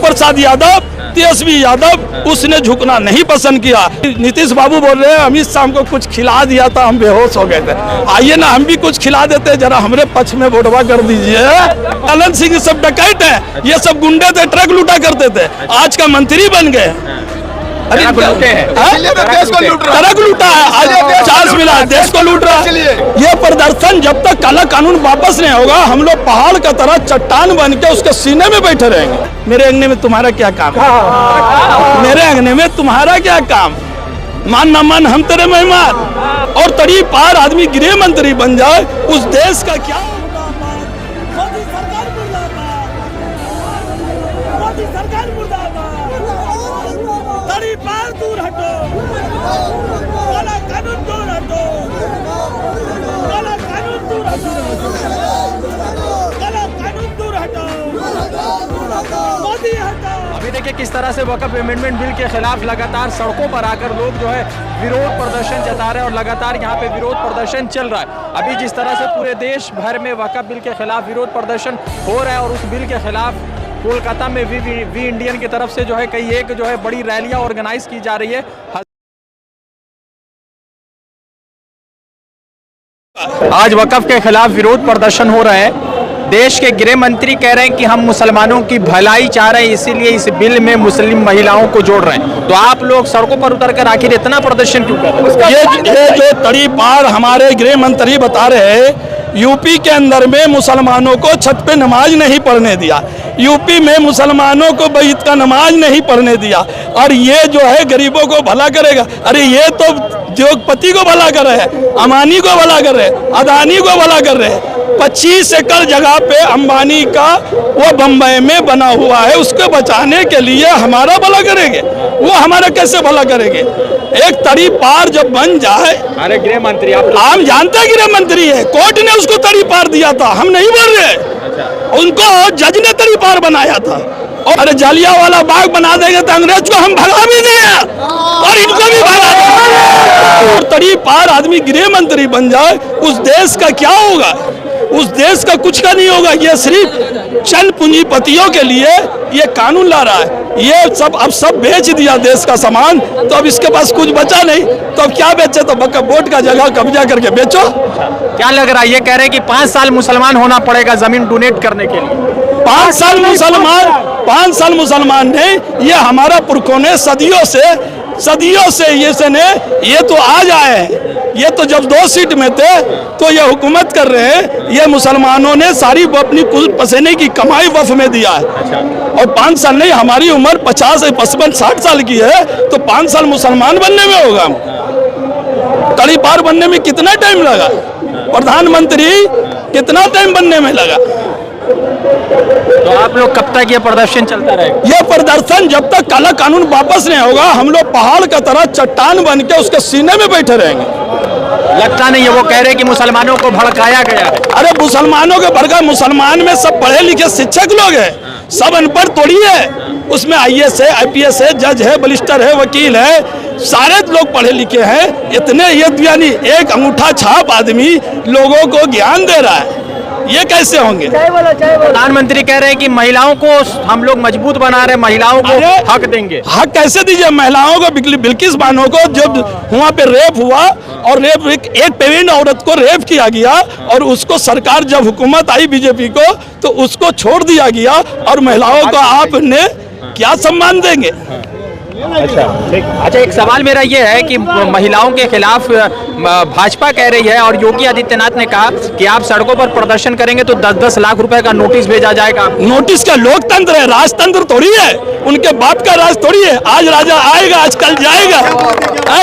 प्रसाद यादव, तेजस्वी यादव, उसने झुकना नहीं पसंद किया। नीतीश बाबू बोल रहे हैं अमित शाह को कुछ खिला दिया था, हम बेहोश हो गए थे। आइए ना हम भी कुछ खिला देते, जरा हमरे पक्ष में वोटवा कर दीजिए। अनंत सिंह सब डकैत है, ये सब गुंडे थे, ट्रक लूटा करते थे, आज का मंत्री बन गए। अरे ट्रक लूटा है, आज चार्ज मिला, देश को लूट रहा है। ये प्रदर्शन जब तक काला कानून वापस नहीं होगा, हम लोग पहाड़ का तरह चट्टान बन के उसके सीने में बैठे रहेंगे। मेरे अंगने में तुम्हारा क्या काम है? मेरे अंगने में तुम्हारा क्या काम? मान न मान हम तेरे मेहमान, और तड़ी पार आदमी गृह मंत्री बन जाए, उस देश का क्या? पार दूर हटो, काला कानून दूर हटो, काला कानून दूर हटो, काला कानून दूर हटो, मोदी हटो। अभी देखिए किस तरह से वक्फ अमेंडमेंट बिल के खिलाफ लगातार सड़कों पर आकर लोग जो है विरोध प्रदर्शन जता रहे हैं, और लगातार यहाँ पे विरोध प्रदर्शन चल रहा है। अभी जिस तरह से पूरे देश भर में वक्फ बिल के खिलाफ विरोध प्रदर्शन हो रहा है, और उस बिल के खिलाफ कोलकाता में वी इंडियन की तरफ से जो है कई एक जो है बड़ी रैलियां ऑर्गेनाइज की जा रही है। आज वक्फ के खिलाफ विरोध प्रदर्शन हो रहे हैं। देश के गृह मंत्री कह रहे हैं कि हम मुसलमानों की भलाई चाह रहे हैं, इसीलिए इस बिल में मुस्लिम महिलाओं को जोड़ रहे हैं। तो आप लोग सड़कों पर उतरकर आखिर इतना प्रदर्शन क्यों कर रहे हैं? ये जो तड़ी पार हमारे गृह मंत्री बता रहे हैं, यूपी के अंदर में मुसलमानों को छत पे नमाज नहीं पढ़ने दिया, यूपी में मुसलमानों को बैत का नमाज नहीं पढ़ने दिया, और ये जो है गरीबों को भला करेगा। अरे ये तो उद्योगपति को भला कर रहे हैं, अमानी को भला कर रहे हैं, अदानी को भला कर रहे हैं। 25 एकड़ जगह पे अंबानी का वो बम्बई में बना हुआ है, उसको बचाने के लिए हमारा भला करेंगे, वो हमारा कैसे भला करेंगे? एक तड़ी पार जब बन जाए, अरे गृह मंत्री आप जानते हैं गृह मंत्री है, कोर्ट ने उसको तड़ी पार दिया था, हम नहीं बोल रहे। उनको जज ने तड़ी पार बनाया था। और अरे जालियांवाला बाग बना देंगे तो अंग्रेज को हम भगा भी दें, और इनको भी भगा दें। और तड़ी पार आदमी गृह मंत्री बन जाए, उस देश का क्या होगा? उस देश का कुछ का नहीं होगा। ये सिर्फ चंद पूंजीपतियों के लिए ये कानून ला रहा है। ये सब अब सब बेच दिया देश का सामान, तो अब इसके पास कुछ बचा नहीं, तो अब क्या बेचे? तो वोट का जगह कब्जा करके बेचो। क्या लग रहा है? ये कह रहे हैं कि 5 साल मुसलमान होना पड़ेगा जमीन डोनेट करने के लिए। 5 साल मुसलमान नहीं, ये हमारा पुरखों ने सदियों से ये तो आज आए हैं। ये तो जब 2 सीट में थे तो ये हुकूमत कर रहे हैं। ये मुसलमानों ने सारी अपनी कुल पसीने की कमाई वक्फ में दिया है। और 5 साल नहीं, हमारी उम्र 50 से 55 60 साल की है, तो 5 साल मुसलमान बनने में होगा। तड़ी पार बनने में कितना टाइम लगा? प्रधानमंत्री कितना टाइम बनने में लगा? तो आप लोग कब तक ये प्रदर्शन चलता रहेगा? ये प्रदर्शन जब तक काला कानून वापस नहीं होगा, हम लोग पहाड़ का तरह चट्टान बन के उसके सीने में बैठे रहेंगे। लगता नहीं है, वो कह रहे हैं कि मुसलमानों को भड़काया गया है। अरे मुसलमानों के भड़का, मुसलमान में सब पढ़े लिखे शिक्षक लोग हैं, सब अनपढ़ थोड़ी है। उसमें IAS है, IPS है, जज है, बलिस्टर है, वकील है, सारे लोग पढ़े लिखे हैं। इतने ये यानी एक अंगूठा छाप आदमी लोगों को ज्ञान दे रहा है, ये कैसे होंगे? प्रधानमंत्री कह रहे हैं कि महिलाओं को हम लोग मजबूत बना रहे हैं, महिलाओं को हक देंगे। हक कैसे दीजिए महिलाओं को? बिल्किस बानो को जब वहाँ पे रेप हुआ, और एक प्रेग्नेंट औरत को रेप किया गया, और उसको सरकार जब हुकूमत आई बीजेपी को, तो उसको छोड़ दिया गया, और महिलाओं को आपने क्या सम्मान देंगे? अच्छा, एक सवाल मेरा ये है कि महिलाओं के खिलाफ भाजपा कह रही है, और योगी आदित्यनाथ ने कहा कि आप सड़कों पर प्रदर्शन करेंगे तो 10-10 लाख रुपए का नोटिस भेजा जाएगा। नोटिस का लोकतंत्र है, राजतंत्र थोड़ी है, उनके बाप का राज थोड़ी है। आज राजा आएगा, आज कल जाएगा।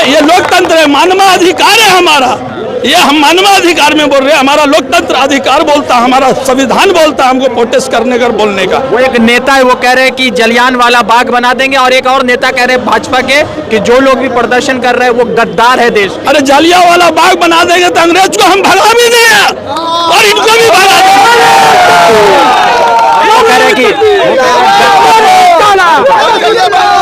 ये लोकतंत्र है, मानवाधिकार है हमारा। ये हम मानवाधिकार में बोल रहे हैं, हमारा लोकतंत्र अधिकार बोलता है, हमारा संविधान बोलता है हमको प्रोटेस्ट करने का, बोलने का। वो एक नेता है, वो कह रहे हैं कि जलियांवाला बाग बना देंगे, और एक और नेता कह रहे हैं भाजपा के कि जो लोग भी प्रदर्शन कर रहे हैं वो गद्दार है देश। अरे जलियांवाला बाग बना देंगे तो अंग्रेज को हम भगा भी दें, और इनको भी भगा दें।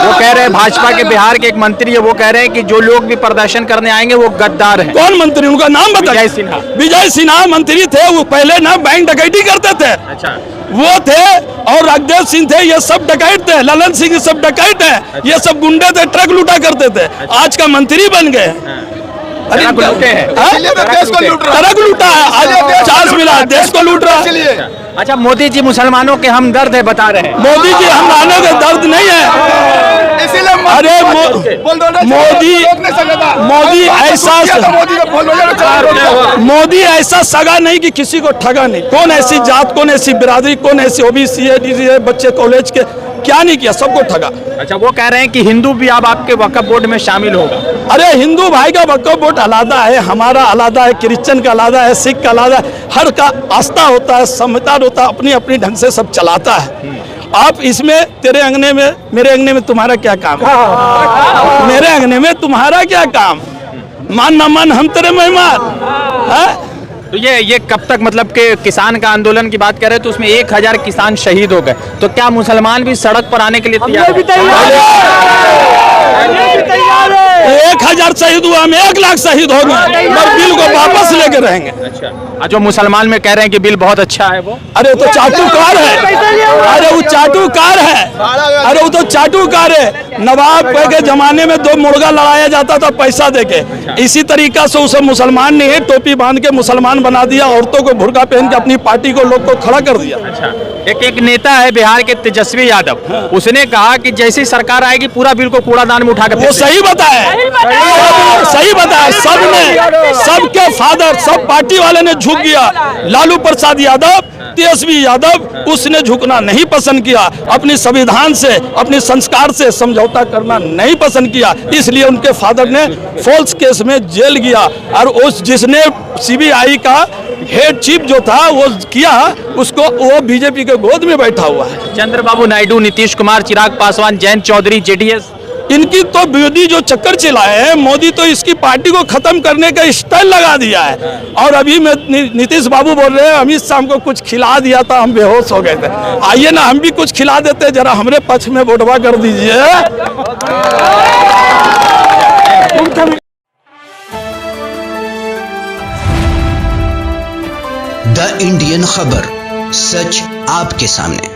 वो कह रहे हैं भाजपा के बिहार के एक मंत्री है, वो कह रहे हैं कि जो लोग भी प्रदर्शन करने आएंगे वो गद्दार हैं। कौन मंत्री? उनका नाम बताइए। विजय सिन्हा। विजय सिन्हा मंत्री थे, वो पहले ना बैंक डकैती करते थे। अच्छा। वो थे और रघुदेव सिंह थे, ये सब डकैत थे, ललन सिंह ये सब डकैत है, ये सब गुंडे थे, ट्रक लूटा करते थे, आज का मंत्री बन गए। अरे ट्रक लूटे हैं। ट्रक लूटा है, आज चांस मिला, देश को लूट रहा है। अच्छा, मोदी जी मुसलमानों के हमदर्द है बता रहे हैं। मोदी जी हम लाने के दर्द नहीं है। अरे मोदी ऐसा सगा नहीं कि किसी को ठगा नहीं। कौन ऐसी जात, कौन ऐसी बिरादरी, कौन ऐसी ओबीसी है, डीसी बच्चे कॉलेज के क्या नहीं किया, सबको ठगा। अच्छा, वो कह रहे हैं कि हिंदू भी अब आपके वक्फ बोर्ड में शामिल होगा। अरे हिंदू भाई का वक्फ बोर्ड अलग है, हमारा अलग है, क्रिश्चियन का अलग है, सिख का अलग है, हर का आस्था होता है, समझदार होता है, अपनी अपनी ढंग से सब चलाता है। आप इसमें तेरे अंगने में मेरे अंगने में तुम्हारा क्या काम है? मेरे अंगने में तुम्हारा क्या काम? मान ना मान हम तेरे मेहमान है? तो ये कब तक, मतलब कि किसान का आंदोलन की बात कर रहे हैं तो उसमें 1000 किसान शहीद हो गए, तो क्या मुसलमान भी सड़क पर आने के लिए तैयार है? 1000 शहीद हुआ, हम 1 लाख शहीद हो गए, पर बिल को वापस लेके रहेंगे। अच्छा, जो मुसलमान में कह रहे हैं कि बिल बहुत अच्छा है वो, अरे तो चाटुकार है, अरे वो चाटुकार है, अरे वो तो चाटुकार है। नवाब के जमाने में 2 मुर्गा लड़ाया जाता था पैसा देके, इसी तरीका से उसे मुसलमान ने टोपी बांध के मुसलमान बना दिया, औरतों को बुर्का पहन के अपनी पार्टी को लोग को खड़ा कर दिया। अच्छा, एक नेता है बिहार के तेजस्वी यादव, उसने कहा कि जैसी सरकार आएगी पूरा बिल को कूड़ादान में उठा के, वो सही बताया, सही बताया। सबने, सबके फादर, सब पार्टी वाले ने झुक गया। लालू प्रसाद यादव, तेजस्वी यादव, उसने झुकना नहीं पसंद किया, अपनी संविधान से, अपने संस्कार से समझौता करना नहीं पसंद किया, इसलिए उनके फादर ने फॉल्स केस में जेल गया। और उस जिसने सीबीआई का हेड चीफ जो था वो किया, उसको वो बीजेपी के गोद में बैठा हुआ है। चंद्रबाबू नायडू, नीतीश कुमार, चिराग पासवान, जयंत चौधरी, जेडीएस, इनकी तो विरोधी जो चक्कर चलाए हैं, मोदी तो इसकी पार्टी को खत्म करने का स्टाइल लगा दिया है। और अभी में नीतीश बाबू बोल रहे हैं अमित शाह को कुछ खिला दिया था, हम बेहोश हो गए थे। आइए ना हम भी कुछ खिला देते, जरा हमरे पक्ष में वोटवा कर दीजिए। द इंडियन खबर, सच आपके सामने।